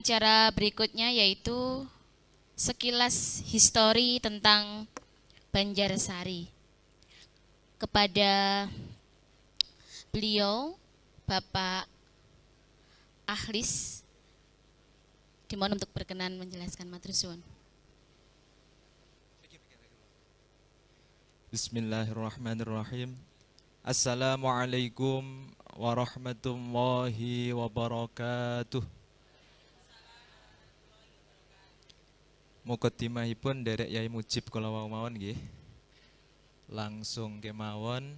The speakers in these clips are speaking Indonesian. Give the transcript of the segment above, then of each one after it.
Cara berikutnya yaitu sekilas histori tentang Banjarsari. Kepada beliau, Bapak Akhlis, dimohon untuk berkenan menjelaskan matur suwun. Bismillahirrahmanirrahim. Assalamualaikum warahmatullahi wabarakatuh. Mukaddimahipun derek Yai Mujib kula mawon nggih. Langsung kemawon.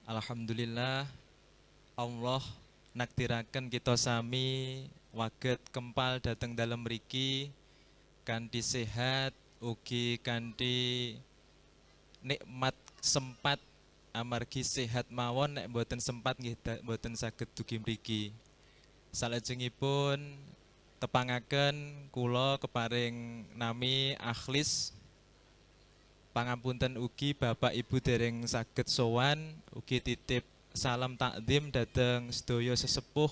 Alhamdulillah Allah naktiraken kita sami waget kempal dateng dalem mriki kanthi sehat ugi kanthi nikmat sempat amargi sehat mawon nek mboten sempat nggih mboten saged dugi mriki. Salajengipun tepangaken kula keparing nami Akhlis. Pangapunten ugi Bapak Ibu dereng saged sowan ugi titip salam takdim dhateng sedaya sesepuh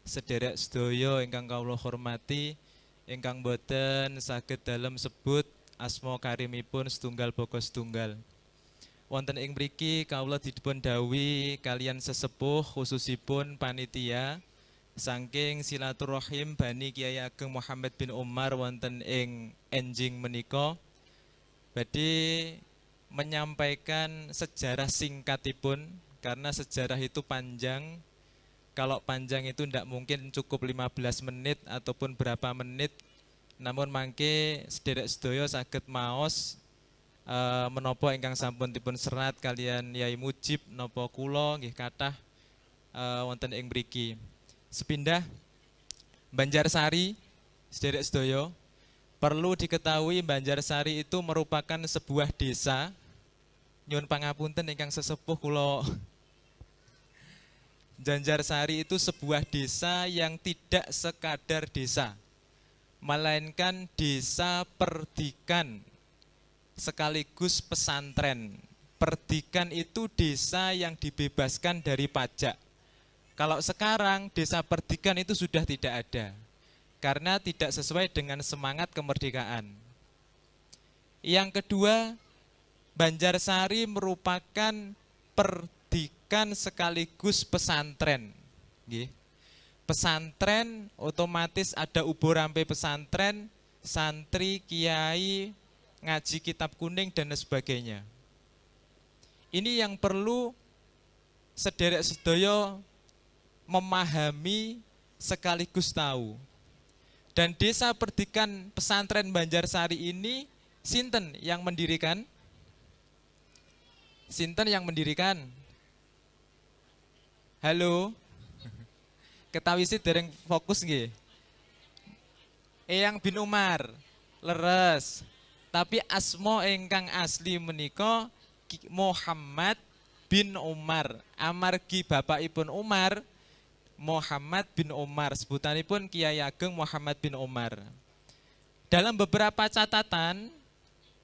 sederek sedaya ingkang kawula hormati ingkang boten saged dalem sebut asma karimipun setunggal baka setunggal. Wonten ing mriki kawula dipun dawuhi kalian sesepuh khususipun panitia saking silaturahim Bani Kyai Ageng Muhammad bin Umar wonten ing enjing menika badhe menyampaikan sejarah singkatipun karena sejarah itu panjang. Kalau panjang itu tidak mungkin cukup 15 menit ataupun berapa menit. Namun mangke sederek sedaya saged maos menapa ingkang sampun dipun serat kalian Yai Mujib napa kula nggih kathah wonten ing mriki. Sepindah Banjarsari sederek sedaya perlu diketahui Banjarsari itu merupakan sebuah desa. Nyuwun pangapunten ingkang sesepuh kula. Banjarsari itu sebuah desa yang tidak sekadar desa, melainkan desa perdikan sekaligus pesantren. Perdikan itu desa yang dibebaskan dari pajak. Kalau sekarang desa perdikan itu sudah tidak ada karena tidak sesuai dengan semangat kemerdekaan. Yang kedua, Banjarsari merupakan perdikan sekaligus pesantren. Pesantren otomatis ada ubo rampe pesantren, santri, kiai, ngaji kitab kuning dan sebagainya. Ini yang perlu sederek sedaya memahami sekaligus tahu. Dan desa perdikan pesantren Banjarsari ini sinten yang mendirikan? Sinten yang mendirikan? Halo? Ketawi sih dereng fokus nggih. Eyang bin Umar. Leres. Tapi asma ingkang asli menika Muhammad bin Umar. Amargi bapakipun Umar Muhammad bin Umar, sebutanipun Kyai Ageng Muhammad bin Umar. Dalam beberapa catatan,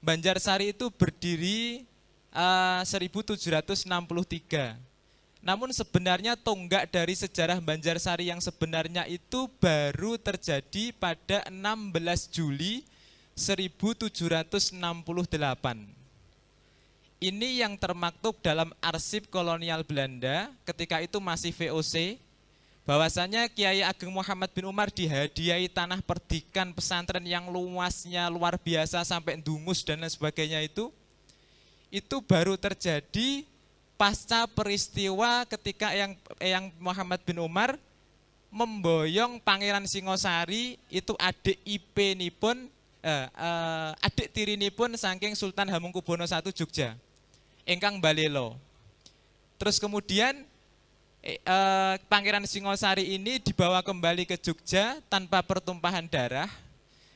Banjarsari itu berdiri 1763. Namun sebenarnya tonggak dari sejarah Banjarsari yang sebenarnya itu baru terjadi pada 16 Juli 1768. Ini yang termaktub dalam arsip kolonial Belanda ketika itu masih VOC. Bahwasanya Kyai Ageng Muhammad bin Umar dihadiahi tanah perdikan pesantren yang luasnya luar biasa sampai Dungus dan lain sebagainya itu baru terjadi pasca peristiwa ketika Eyang Muhammad bin Umar memboyong Pangeran Singosari itu adik ipinipun adik tirinipun saking Sultan Hamengkubuwono I Jogja ingkang Balelo. Terus kemudian Pangeran Singosari ini dibawa kembali ke Jogja tanpa pertumpahan darah.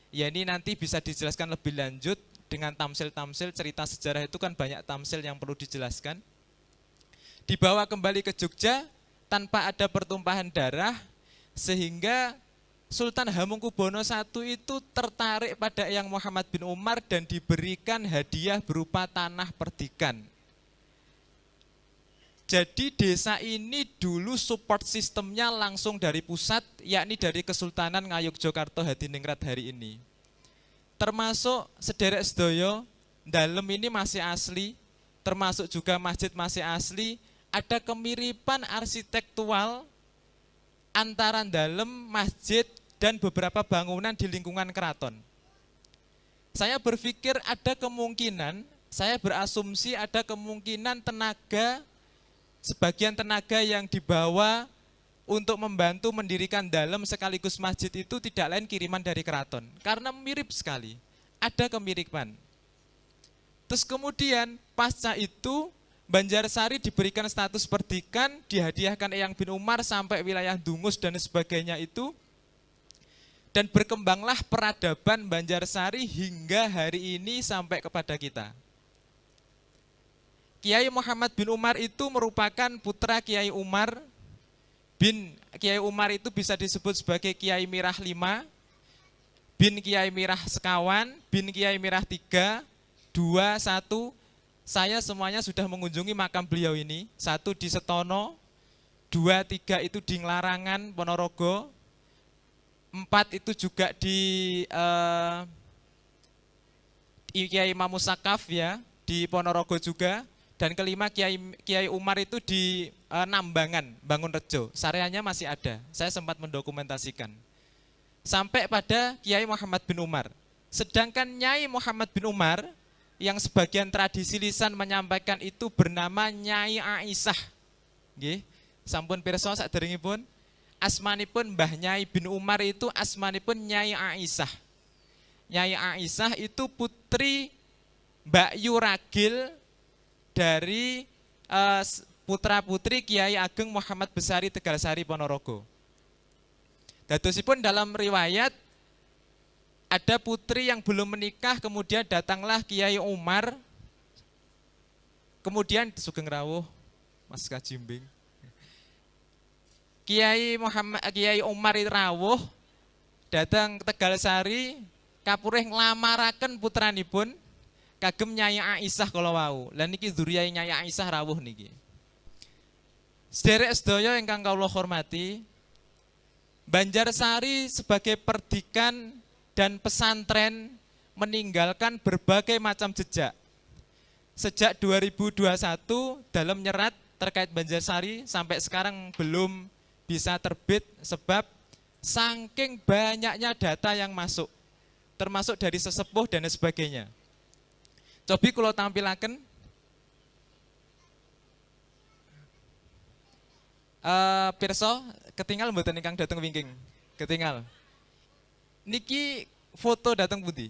Ya ini nanti bisa dijelaskan lebih lanjut dengan tamsil-tamsil, cerita sejarah itu kan banyak tamsil yang perlu dijelaskan. Dibawa kembali ke Jogja tanpa ada pertumpahan darah sehingga Sultan Hamengkubuwono I itu tertarik pada Eyang Muhammad bin Umar dan diberikan hadiah berupa tanah perdikan. Jadi desa ini dulu support sistemnya langsung dari pusat, yakni dari Kesultanan Ngayogyakarta Hadiningrat hari ini. Termasuk sederek sedoyo, dalem ini masih asli, termasuk juga masjid masih asli, ada kemiripan arsitektural antara dalem, masjid, dan beberapa bangunan di lingkungan keraton. Saya berpikir ada kemungkinan, saya berasumsi ada kemungkinan sebagian tenaga yang dibawa untuk membantu mendirikan dalem sekaligus masjid itu tidak lain kiriman dari keraton. Karena mirip sekali, ada kemiripan. Terus kemudian pasca itu Banjarsari diberikan status perdikan, dihadiahkan Eyang bin Umar sampai wilayah Dungus dan sebagainya itu. Dan berkembanglah peradaban Banjarsari hingga hari ini sampai kepada kita. Kiai Muhammad bin Umar itu merupakan putra Kiai Umar Kiai Umar itu bisa disebut sebagai Kiai Mirah 5, bin Kiai Mirah sekawan, bin Kiai Mirah 3, 2, 1. Saya semuanya sudah mengunjungi makam beliau ini. 1 di Setono, 2, 3 itu di Nglarangan, Ponorogo, 4 itu juga di Kiai Imam Musakaf ya, di Ponorogo juga. Dan kelima Kiai Umar itu di Nambangan, Bangunrejo. Sareanya masih ada, saya sempat mendokumentasikan. Sampai pada Kiai Muhammad bin Umar. Sedangkan Nyai Muhammad bin Umar, yang sebagian tradisi lisan menyampaikan itu bernama Nyai Aisyah. Nggih, sampun pirsa saderengipun. Asmanipun Mbah Nyai bin Umar itu asmanipun Nyai Aisyah. Nyai Aisyah itu putri Mbak Yu Ragil dari putra-putri Kiai Ageng Muhammad Besari Tegalsari Ponorogo. Dadosipun dalam riwayat ada putri yang belum menikah, kemudian datanglah Kiai Umar, kemudian Sugeng Rawuh, Mas Kajimbing. Kiai Umar Rawuh datang ke Tegalsari, kapurih nglamaraken putranipun kagem Nyai Aisyah kala wau. Lah niki dzuriyah Nyai Aisyah rawuh niki. Sederek sedaya ingkang kawula hormati, Banjarsari sebagai perdikan dan pesantren meninggalkan berbagai macam jejak. Sejak 2021 dalam nyerat terkait Banjarsari sampai sekarang belum bisa terbit sebab saking banyaknya data yang masuk, termasuk dari sesepuh dan sebagainya. Cobi kalau tampilaken pirsa ketinggal mboten ingkang dateng wingking. Ketinggal. Niki foto dateng pundi?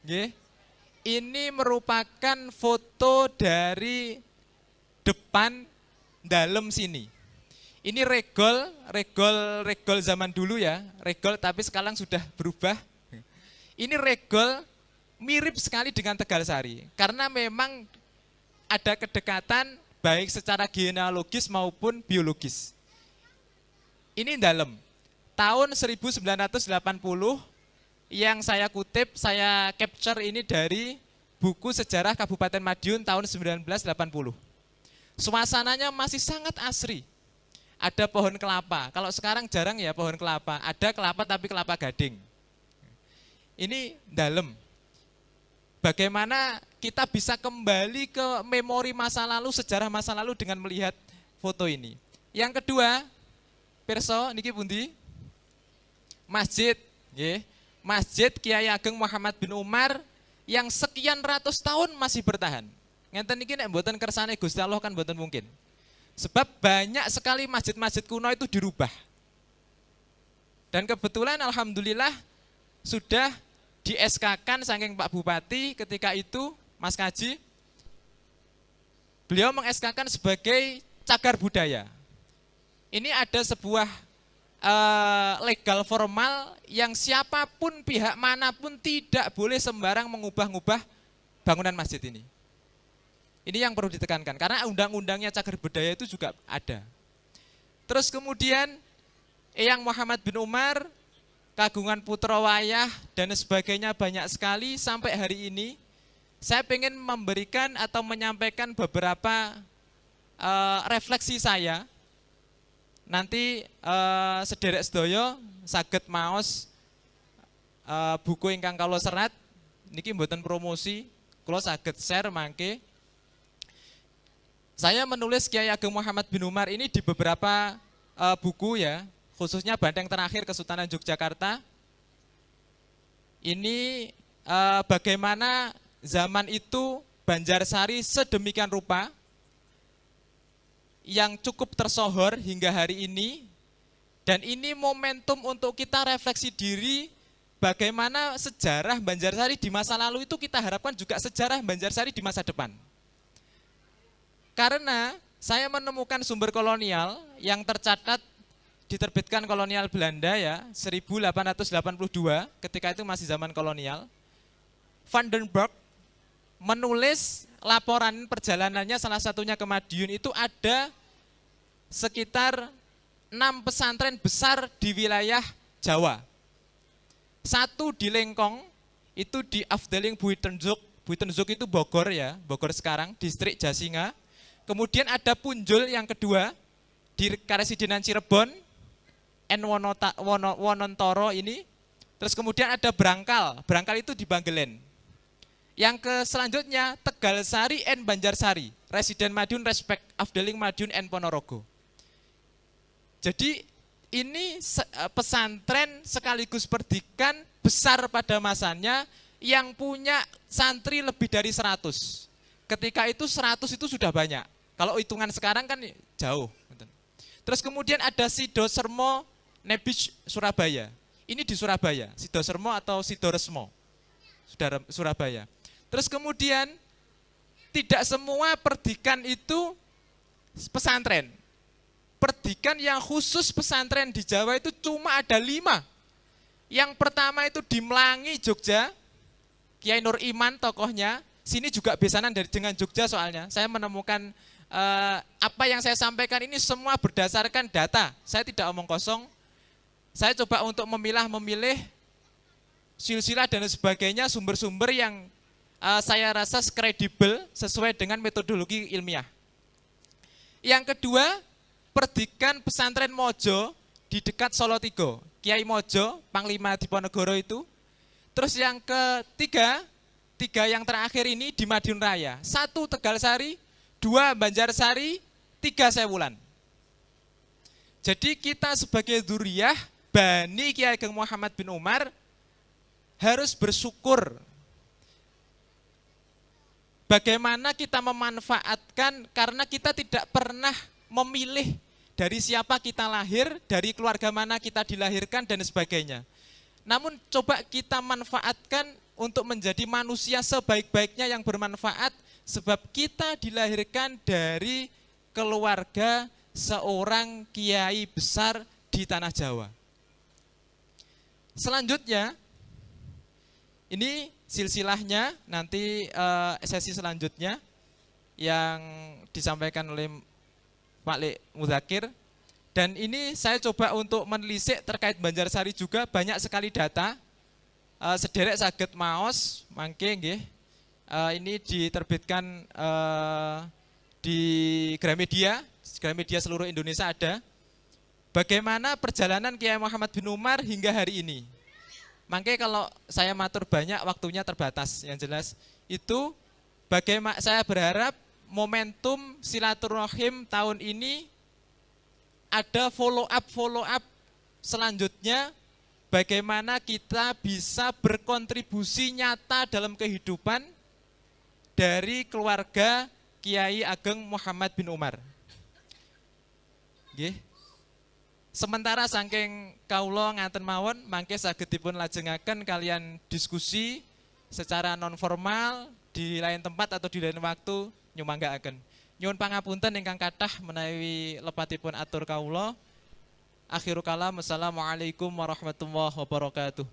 Nggih. Ini merupakan foto dari depan dalem sini. Ini regol zaman dulu ya, regol tapi sekarang sudah berubah. Ini regol mirip sekali dengan Tegalsari, karena memang ada kedekatan baik secara genealogis maupun biologis. Ini dalam tahun 1980 yang saya kutip, saya capture ini dari buku sejarah Kabupaten Madiun tahun 1980. Suasananya masih sangat asri. Ada pohon kelapa. Kalau sekarang jarang ya pohon kelapa. Ada kelapa tapi kelapa gading. Ini dalam. Bagaimana kita bisa kembali ke memori masa lalu, sejarah masa lalu dengan melihat foto ini. Yang kedua, pirsa niki pundi? Masjid, nggih. Masjid Kiai Ageng Muhammad bin Umar yang sekian ratus tahun masih bertahan. Ngenten niki nek mboten kersane Gusti Allah kan mboten mungkin. Sebab banyak sekali masjid-masjid kuno itu dirubah. Dan kebetulan alhamdulillah sudah di SK-kan saking Pak Bupati ketika itu, Mas Kaji, beliau meng-SK-kan sebagai cagar budaya. Ini ada sebuah legal formal yang siapapun pihak manapun tidak boleh sembarang mengubah-ubah bangunan masjid ini. Ini yang perlu ditekankan, karena undang-undangnya cagar budaya itu juga ada. Terus kemudian Eyang Muhammad bin Umar, kagungan putra wayah dan sebagainya banyak sekali sampai hari ini. saya ingin memberikan atau menyampaikan beberapa refleksi saya. Nanti sederek sedaya saged maos buku ingkang kawula serat niki mboten promosi, kula saged share mangke. Saya menulis Kiai Ageng Muhammad bin Umar ini di beberapa buku ya, khususnya Banteng Terakhir Kesultanan Yogyakarta. Ini bagaimana zaman itu Banjarsari sedemikian rupa yang cukup tersohor hingga hari ini, dan ini momentum untuk kita refleksi diri bagaimana sejarah Banjarsari di masa lalu itu kita harapkan juga sejarah Banjarsari di masa depan. Karena saya menemukan sumber kolonial yang tercatat diterbitkan kolonial Belanda ya 1882, ketika itu masih zaman kolonial. Van den Burg menulis laporan perjalanannya, salah satunya ke Madiun, itu ada sekitar 6 pesantren besar di wilayah Jawa. Satu di Lengkong, itu di Afdeling Buitenzuk. Buitenzuk itu Bogor ya, Bogor sekarang, distrik Jasinga. Kemudian ada Punjul yang kedua di Karesidenan Cirebon, Wonontoro ini. Terus kemudian ada Brangkal, Brangkal itu di Banggelen. Yang ke selanjutnya Tegalsari and Banjarsari, Residen Madiun Respect Afdeling Madiun and Ponorogo. Jadi ini pesantren sekaligus perdikan besar pada masanya yang punya santri lebih dari 100. Ketika itu 100 itu sudah banyak. Kalau hitungan sekarang kan jauh. Terus kemudian ada Sido Sermo Nebis Surabaya. Ini di Surabaya, Sido Sermo atau Sido Resmo, Surabaya. Terus kemudian tidak semua perdikan itu pesantren. Perdikan yang khusus pesantren di Jawa itu cuma ada 5. Yang pertama itu di Melangi, Jogja, Kiai Nur Iman tokohnya. Sini juga besanan dengan Jogja soalnya. Saya menemukan apa yang saya sampaikan ini semua berdasarkan data. Saya tidak omong kosong. Saya coba untuk memilih silsilah dan sebagainya, sumber-sumber yang saya rasa kredibel sesuai dengan metodologi ilmiah. Yang kedua, perdikan pesantren Mojo di dekat Solotigo, Kiai Mojo, Panglima Diponegoro itu. Terus yang ketiga, 3 yang terakhir ini di Madiun Raya. 1 Tegalsari, 2 Banjarsari, 3 Sewulan. Jadi kita sebagai dzurriyyah Bani Kiai Ageng Muhammad bin Umar harus bersyukur bagaimana kita memanfaatkan, karena kita tidak pernah memilih dari siapa kita lahir, dari keluarga mana kita dilahirkan dan sebagainya. Namun coba kita manfaatkan untuk menjadi manusia sebaik-baiknya yang bermanfaat, sebab kita dilahirkan dari keluarga seorang kiai besar di tanah Jawa. Selanjutnya, ini silsilahnya nanti sesi selanjutnya yang disampaikan oleh Pak Lek Mudzakkir. Dan ini saya coba untuk menelisik terkait Banjarsari juga, banyak sekali data. Sederek saged maos, mangke nggih. Ini diterbitkan di Gramedia seluruh Indonesia ada. Bagaimana perjalanan Kiai Muhammad bin Umar hingga hari ini. Mangke kalau saya matur banyak, waktunya terbatas. Yang jelas itu bagaimana saya berharap momentum silaturahim tahun ini ada follow up selanjutnya, bagaimana kita bisa berkontribusi nyata dalam kehidupan dari keluarga Kiai Ageng Muhammad bin Umar. Nggih. Sementara saking kawula ngaten mawon, mangke saged dipun lajengaken kalian diskusi secara non formal di lain tempat atau di lain waktu nyumanggaaken. Nyuwun pangapunten ingkang kathah menawi lepatipun atur kawula. Akhirul kalam, assalamualaikum warahmatullahi wabarakatuh.